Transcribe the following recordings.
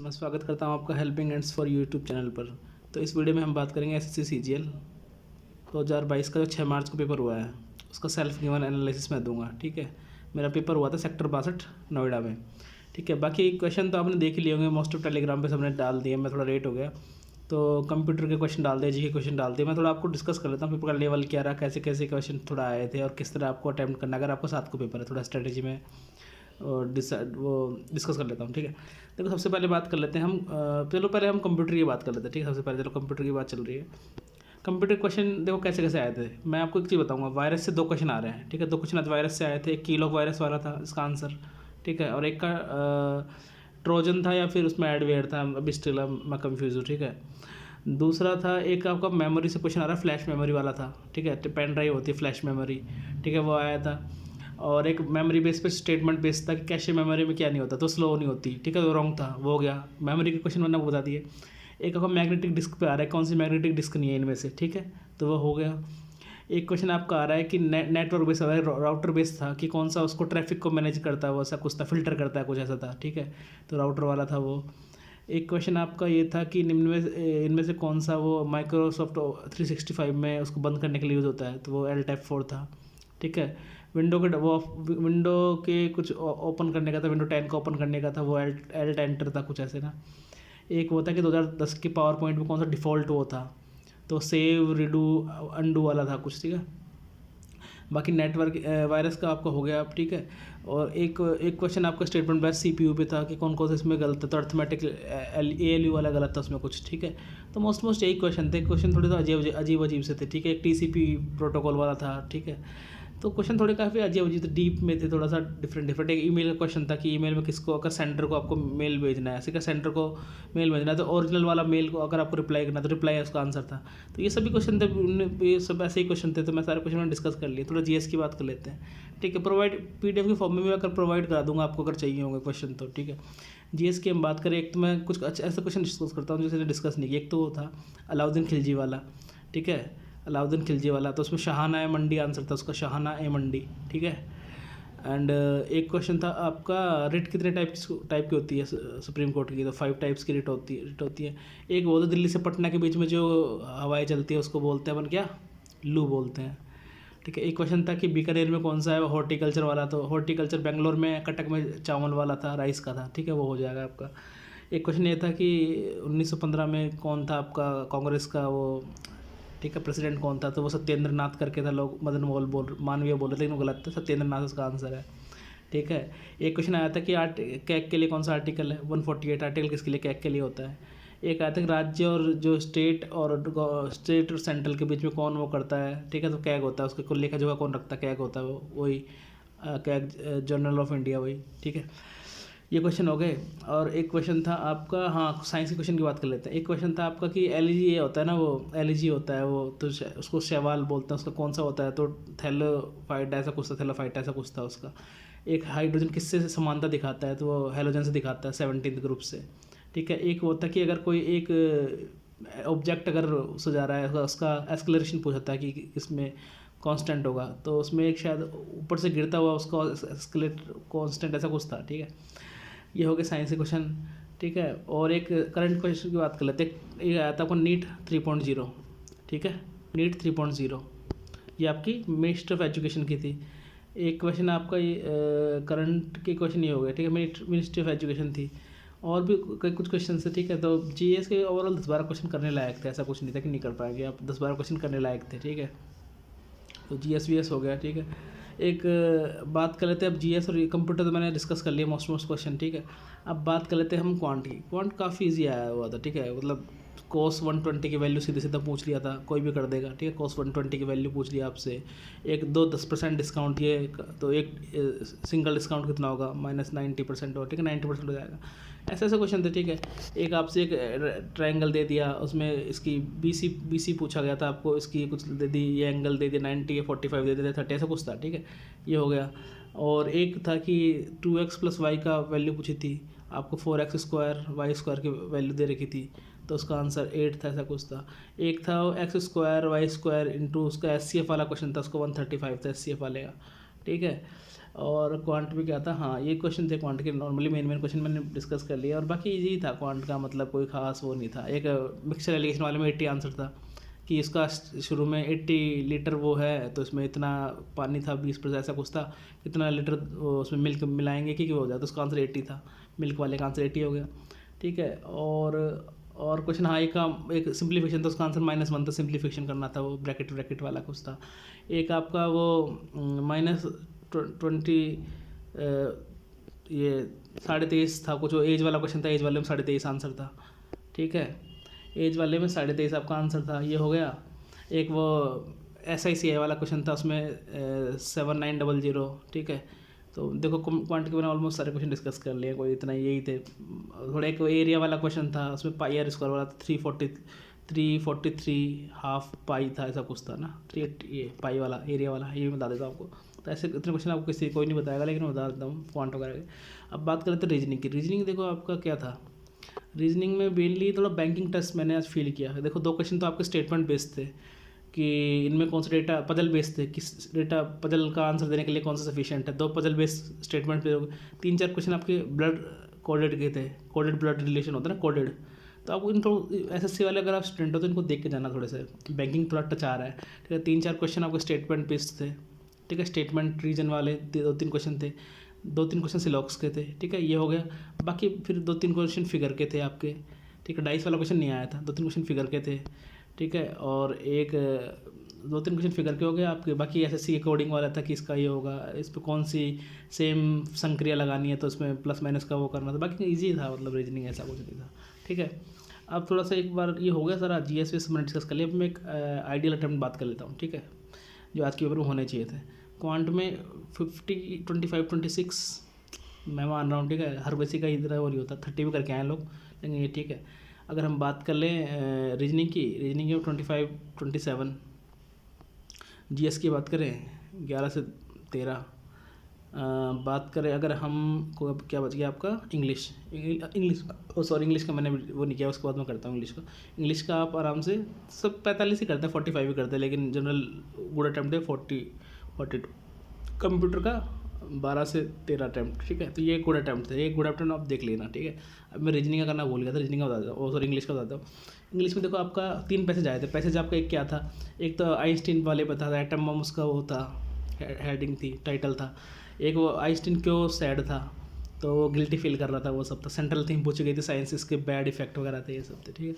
मैं स्वागत करता हूं आपका helping hands for YouTube channel पर। तो इस वीडियो में हम बात करेंगे एसएससी सीजीएल 2022 का जो 6 मार्च को पेपर हुआ है उसका सेल्फ गिवन एनालिसिस मैं दूंगा। ठीक है, मेरा पेपर हुआ था सेक्टर 62 नोएडा में। ठीक है, बाकी क्वेश्चन तो आपने देख ही लिए होंगे, मोस्ट ऑफ टेलीग्राम पे सबने डाल दिए। मैं थोड़ा लेट हो गया तो कंप्यूटर के क्वेश्चन डाल दिए, जी के क्वेश्चन डाल दिए। मैं थोड़ा आपको डिस्कस कर लेता हूँ पेपर का लेवल क्या रहा, कैसे कैसे क्वेश्चन थोड़ा आए थे और किस तरह आपको अटैम्प्ट करना। अगर आपका 7 को पेपर है, थोड़ा स्ट्रेटेजी में और डिस्कस कर लेता हूँ। ठीक है, देखो सबसे पहले बात कर लेते हैं हम चलो पहले हम कंप्यूटर की बात कर लेते हैं। ठीक है, सबसे पहले चलो कंप्यूटर की बात चल रही है। कंप्यूटर क्वेश्चन देखो कैसे कैसे आए थे। मैं आपको एक चीज़ बताऊंगा, वायरस से 2 क्वेश्चन आ रहे हैं। ठीक है, 2 क्वेश्चन आज वायरस से आए थे। एक कीलॉग वायरस वाला था इसका आंसर, ठीक है, और एक का ट्रोजन था या फिर उसमें एडवेयर था, अभी स्टिल मैं कन्फ्यूज हूँ। ठीक है, दूसरा था एक आपका मेमोरी से क्वेश्चन आ रहा है, फ्लैश मेमोरी वाला था। ठीक है, पेन ड्राइव होती है फ्लैश मेमोरी, ठीक है, वो आया था। और एक मेमोरी बेस पे स्टेटमेंट बेस था कि कैशे मेमोरी में क्या नहीं होता तो स्लो नहीं होती। ठीक है, तो रॉन्ग था, वो हो गया। मेमोरी के क्वेश्चन मैंने आपको बता दिए। एक आपका मैग्नेटिक डिस्क पे आ रहा है, कौन सी मैग्नेटिक डिस्क नहीं है इनमें से, ठीक है, तो वो हो गया। एक क्वेश्चन आपका आ रहा है कि नेटवर्क बेस राउटर बेस था कि कौन सा उसको ट्रैफिक को मैनेज करता है, वो ऐसा कुछ था, फिल्टर करता है, कुछ ऐसा था। ठीक है, तो राउटर वाला था वो। एक क्वेश्चन आपका ये था कि निम्न में इनमें से कौन सा वो माइक्रोसॉफ्ट 365 में उसको बंद करने के लिए यूज़ होता है, तो वो L-Type 4 था। ठीक है, विंडो के कुछ ओपन करने का था, विंडो 10 का ओपन करने का था, वो एल्ट एंटर था, कुछ ऐसे ना। एक वो था कि 2010 के पावर पॉइंट में कौन सा डिफ़ॉल्ट वो था, तो सेव रिडू अंडू वाला था कुछ। ठीक है, बाकी नेटवर्क वायरस का आपका हो गया आप। ठीक है, और एक एक क्वेश्चन आपका स्टेटमेंट बेस सीपीयू पे था कि कौन कौन सा इसमें गलत है, तो अर्थमेटिक एएलयू वाला गलत था उसमें कुछ। ठीक है, तो मोस्ट यही क्वेश्चन थे। क्वेश्चन थोड़े तो अजीब से थे। ठीक है, एक टीसीपी प्रोटोकॉल वाला था। ठीक है, तो क्वेश्चन थोड़े काफ़ी अजीब थे, डीप में थे, थोड़ा सा डिफरेंट। एक ईमेल का क्वेश्चन था कि ईमेल में किसको, अगर सेंडर को आपको मेल भेजना है, ऐसे का सेंडर को मेल भेजना है तो ओरिजिनल वाला मेल को अगर आपको रिप्लाई करना है तो रिप्लाई है उसका आंसर था। तो ये सभी क्वेश्चन थे, ये सब ऐसे ही क्वेश्चन थे। तो मैं सारे क्वेश्चन में डिस्कस कर लिए। थोड़ा जीएस की बात कर लेते हैं। ठीक है, प्रोवाइड पीडीएफ के फॉर्म में भी अगर प्रोवाइड करा दूंगा आपको, अगर चाहिए होंगे क्वेश्चन तो। ठीक है, जीएस की हम बात करें, एक तो मैं कुछ अच्छा ऐसा क्वेश्चन डिस्कस करता हूँ जिसे डिस्कस नहीं किया। एक तो वो था अलाउद्दीन खिलजी वाला। ठीक है, अलाउद्दीन खिलजी वाला, तो उसमें शाहाना ए मंडी आंसर था उसका, शाहाना ए मंडी। ठीक है, एंड एक क्वेश्चन था आपका, रिट कितने टाइप की होती है सुप्रीम कोर्ट की, तो 5 टाइप्स की रिट होती है। एक वो तो दिल्ली से पटना के बीच में जो हवाएं चलती है उसको बोलते हैं अपन क्या, लू बोलते हैं। ठीक है, एक क्वेश्चन था कि बीकानेर में कौन सा है, हॉर्टिकल्चर वाला, तो हॉर्टिकल्चर बेंगलोर में, कटक में चावल वाला था, राइस का था। ठीक है, वो हो जाएगा आपका। एक क्वेश्चन ये था कि 1915 में कौन था आपका कांग्रेस का वो, ठीक है, प्रेसिडेंट कौन था, तो वो सत्येंद्र नाथ करके था। लोग मदन मोहन मानवीय बोल रहे थे, लेकिन वो गलत था, सत्येंद्र नाथ उसका आंसर है। ठीक है, एक क्वेश्चन आया था कि कैग के लिए कौन सा आर्टिकल है, 148 आर्टिकल किसके लिए, कैग के लिए होता है। एक आया था कि राज्य और जो स्टेट और सेंट्रल के बीच में कौन वो करता है। ठीक है, तो कैग होता है, उसके कुल लेखा जोखा कौन रखता है, कैग होता है वो, वही कैग, जर्नल ऑफ इंडिया, वही। ठीक है, ये क्वेश्चन हो गए। और एक क्वेश्चन था आपका, हाँ साइंस के क्वेश्चन की बात कर लेते हैं। एक क्वेश्चन था आपका कि एलईजी ये होता है ना, वो एलईजी होता है वो, तो उसको शैवाल बोलते हैं, उसका कौन सा होता है, तो थैलोफाइट ऐसा कुछ था, थैलोफाइट ऐसा कुछ था उसका। एक हाइड्रोजन किससे समानता दिखाता है, तो वो हेलोजन से दिखाता है, 17th ग्रुप से। ठीक है, एक होता है कि अगर कोई एक ऑब्जेक्ट अगर उससे जा रहा है, उसका एक्सलेरेशन पूछता है कि इसमें कांस्टेंट होगा, तो उसमें एक शायद ऊपर से गिरता हुआ उसका एक्सलेट कांस्टेंट ऐसा कुछ था। ठीक है, ये हो गए साइंस के क्वेश्चन। ठीक है, और एक करंट क्वेश्चन की बात कर लेते हैं। ये आया था आपको नीट 3.0। ठीक है, नीट 3.0 ये आपकी मिनिस्टर ऑफ एजुकेशन की थी। एक क्वेश्चन आपका ये करंट के क्वेश्चन ये हो गए। ठीक है, मिनिस्ट्री ऑफ एजुकेशन थी, और भी कुछ क्वेश्चन थे। ठीक है, तो जीएस के ओवरऑल 10-12 क्वेश्चन करने लायक थे, ऐसा कुछ नहीं था कि नहीं कर पाएंगे आप, 10-12 क्वेश्चन करने लायक थे। ठीक है, तो जीएस वीएस हो गया। ठीक है, एक बात कर लेते हैं अब जीएस और कंप्यूटर तो मैंने डिस्कस कर लिया मोस्ट क्वेश्चन। ठीक है, अब बात कर लेते हैं हम क्वांट की। क्वांट काफ़ी इजी आया हुआ था। ठीक है, मतलब कोस 120 की वैल्यू सीधे सीधा पूछ लिया था, कोई भी कर देगा। ठीक है, कोस 120 की वैल्यू पूछ लिया आपसे, एक दो 10% डिस्काउंट, ये तो एक सिंगल डिस्काउंट कितना होगा, -90% हो। ठीक है, 90% हो जाएगा। ऐसे ऐसे क्वेश्चन थे। ठीक है, एक आपसे एक ट्रायंगल दे दिया, उसमें इसकी बीसी पूछा गया था आपको, इसकी कुछ दे दी, ये एंगल दे दिया 90 या 45 दे दिया 30, ऐसा कुछ था। ठीक है, ये हो गया। और एक था कि 2x + y का वैल्यू पूछी थी आपको, 4x² y² की वैल्यू दे रखी थी, तो उसका आंसर 8 था, ऐसा कुछ था। एक था x² y² इंटू उसका SCF वाला क्वेश्चन था, उसको 135 था SCF वाले का। ठीक है, और क्वांट में क्या था, हाँ ये क्वेश्चन थे क्वांट के, नॉर्मली मेन क्वेश्चन मैंने डिस्कस कर लिया, और बाकी इजी था क्वांट का, मतलब कोई खास वो नहीं था। एक मिक्सचर एलिगेशन वाले में 80 आंसर था कि इसका शुरू में 80 लीटर वो है तो इसमें इतना पानी था, 20% ऐसा कुछ था, कितना लीटर उसमें मिल्क मिलाएंगे कि वो हो जाए, तो उसका आंसर 80 था, मिल्क वाले का आंसर 80 हो गया, ठीक है। और क्वेश्चन हाँ एक सिंप्लीफिकेशन था, उसका आंसर -1 था, सिंप्लीफिकेशन करना था, वो ब्रैकेट वाला कुछ था। एक आपका वो -20 ये 23.5 था कुछ, वो एज वाला क्वेश्चन था, एज वाले में 23.5 आंसर था, ठीक है। एज वाले में 23.5 आपका आंसर था, ये हो गया। एक वो SICI वाला क्वेश्चन था, उसमें 7900, ठीक है। तो देखो क्वांट के मैंने ऑलमोस्ट सारे क्वेश्चन डिस्कस कर लिए, कोई इतना यही थे। थोड़ा एक एरिया वाला क्वेश्चन था, उसमें पाई आर स्क्वायर वाला था, 343 हाफ पाई था, ऐसा कुछ था ना, 3 ये पाई वाला एरिया वाला, ये भी बता देता हूँ आपको। तो ऐसे इतने क्वेश्चन आपको किसी कोई नहीं बताएगा, लेकिन मैं बता देता हूँ क्वांट वगैरह के। अब बात करें तो रीजनिंग की। रीजनिंग देखो आपका क्या था, रीजनिंग में मेनली थोड़ा बैंकिंग टेस्ट मैंने आज फील किया। देखो 2 क्वेश्चन तो आपके स्टेटमेंट बेस्ड थे कि इनमें कौन सा डेटा पजल बेस्ड थे, किस डेटा पजल का आंसर देने के लिए कौन सा सफिशिएंट है, 2 पजल बेस्ड स्टेटमेंट पे। 3-4 क्वेश्चन आपके ब्लड कोडेड के थे, कोडेड ब्लड रिलेशन होता है ना, कोडेड। तो आपको इनको SSC वाले अगर आप स्टूडेंट हो तो इनको देख के जाना, थोड़े से बैंकिंग थोड़ा टच आ रहा है, ठीक है। 3-4 क्वेश्चन आपके स्टेटमेंट बेस्ड थे, ठीक है। स्टेटमेंट रीजन वाले 2-3 क्वेश्चन थे, 2-3 क्वेश्चन सिलॉक्स के थे, ठीक है, ये हो गया। बाकी फिर 2-3 क्वेश्चन फिगर के थे आपके, ठीक है। डाइस वाला क्वेश्चन नहीं आया था, 2-3 क्वेश्चन फिगर के थे, ठीक है। और एक 2-3 क्वेश्चन फिगर के हो गए आपके। बाकी SSC कोडिंग वाला था कि इसका ये होगा, इस पर कौन सी सेम संक्रिया लगानी है, तो उसमें प्लस माइनस का वो करना था। बाकी ईजी था, मतलब रीजनिंग ऐसा कुछ नहीं था, ठीक है। अब थोड़ा सा एक बार ये हो गया सारा GS मैंने डिस्कस कर लिया। अब मैं एक आइडियल अटैम्प्ट बात कर लेता हूँ, ठीक है, जो आज के पेपर में होने चाहिए थे। क्वांट में 50, 25, 26 मैं मान रहा हूँ, ठीक है। हर किसी का इधर वो नहीं होता, 30 भी करके आए लोग, लेकिन ये ठीक है। अगर हम बात कर लें रीजनिंग की, रीजनिंग में 25, 27। GS की बात करें 11 से 13। बात करें अगर हम को, क्या बच गया आपका इंग्लिश। इंग्लिश का मैंने वो नहीं किया, उसके बाद मैं करता हूँ इंग्लिश का आप आराम से सब 45 ही करते हैं, 45 ही करते हैं, लेकिन जनरल गुड अटैम्प्ट है 42। कंप्यूटर का 12 से 13 अटैम्प्ट, ठीक है। तो ये गुड अटैम्प्ट थे, ये गुड अटैम्प्ट आप देख लेना, ठीक है। अब मैं रीजनिंग का करना भूल गया था, रीजनिंग का बता देता हूँ, सॉरी इंग्लिश का बताता हूँ। इंग्लिश में देखो आपका 3 पैसेज आए थे। पैसेज आपका एक क्या था, एक तो आइंस्टीन वाले बता था, एटम बम उसका वो था, हेडिंग थी, टाइटल था। एक वो आइंस्टीन क्यों सैड था, तो वो गिल्टी फील कर रहा था, वो सब था। सेंट्रल थीम पूछी गई थी, साइंस के बैड इफेक्ट वगैरह थे, ये सब थे, ठीक है।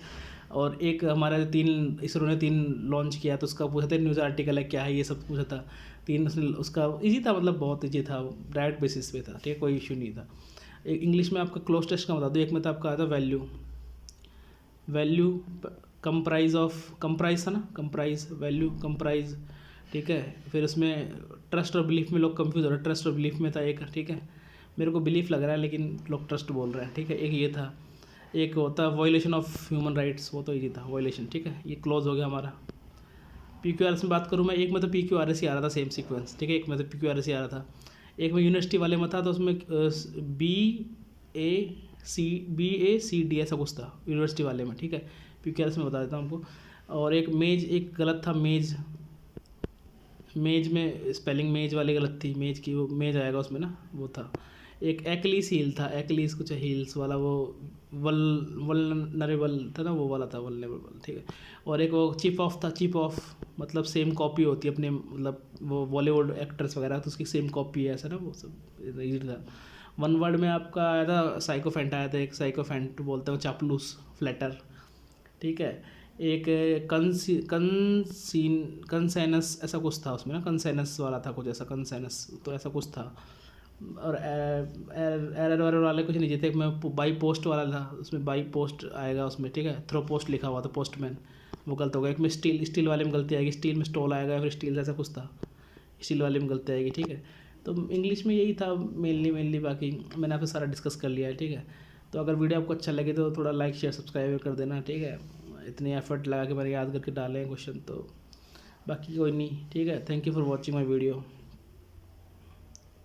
और एक हमारा 3 इसरो ने 3 लॉन्च किया, तो उसका पूछा था न्यूज़ आर्टिकल है क्या है, ये सब पूछा था। 3 उसका ईजी था, मतलब बहुत ईजी था, डायरेक्ट बेसिस पे था, ठीक है, कोई इशू नहीं था। एक इंग्लिश में आपका क्लोज टेस्ट का बता दो। एक में तो आपका आया था वैल्यू कंप्राइज था ना, कंप्राइज वैल्यू कंप्राइज, ठीक है। फिर उसमें ट्रस्ट और बिलीफ में लोग कंफ्यूज हो रहे हैं, ट्रस्ट और बिलीफ में था एक, ठीक है। मेरे को बिलीफ लग रहा है लेकिन लोग ट्रस्ट बोल रहे हैं, ठीक है। एक ये था, एक होता वायलेशन ऑफ ह्यूमन राइट्स, वो तो ईजी था, वायलेशन, ठीक है। ये क्लोज हो गया हमारा। PQRS में बात करूँ मैं, एक में तो PQRS ही आ रहा था, सेम सीक्वेंस, ठीक है। एक में तो PQRS ही आ रहा था, एक में यूनिवर्सिटी वाले में था, तो उसमें BACD ऐसा कुछ था यूनिवर्सिटी वाले में, ठीक है। PQRS में बता देता हूँ आपको। और एक मेज, एक गलत था, मेज में स्पेलिंग मेज वाली गलत थी, मेज की वो मेज आएगा उसमें ना, वो था। एक एक्लीस हील था, एक्लीस कुछ हील्स वाला, वो वल्नरेबल था ना, वो वाला था, वल्नरेबल, ठीक है। और एक वो चिप ऑफ था, चिप ऑफ मतलब सेम कॉपी होती है अपने, मतलब वो बॉलीवुड एक्टर्स वगैरह, तो उसकी सेम कॉपी है ऐसा ना, वो सब ईजी था। वन वर्ड में आपका आया था साइकोफेंट आया था, एक साइकोफेंट बोलते हैं चापलूस, फ्लैटर, ठीक है। एक कंसेनस ऐसा कुछ था उसमें ना, कंसेनस वाला था कुछ ऐसा, कंसेनस तो ऐसा कुछ था। और एरर वाले कुछ नहीं जीते। मैं बाई पोस्ट वाला था, उसमें बाई पोस्ट आएगा उसमें, ठीक है। थ्रो पोस्ट लिखा हुआ था, पोस्टमैन, वो गलत होगा। एक में स्टील वाले में गलती आएगी, स्टील में स्टॉल आएगा, फिर स्टील ऐसा कुछ था, स्टील वाले में गलती आएगी, ठीक है। तो इंग्लिश में यही था मेनली, बाकी मैंने आपसे सारा डिस्कस कर लिया है, ठीक है। तो अगर वीडियो आपको अच्छा लगे तो थोड़ा लाइक शेयर सब्सक्राइब कर देना, ठीक है। इतने एफर्ट लगा के मैंने याद करके डाले हैं क्वेश्चन, तो बाकी कोई नहीं, ठीक है। Thank you for watching my video.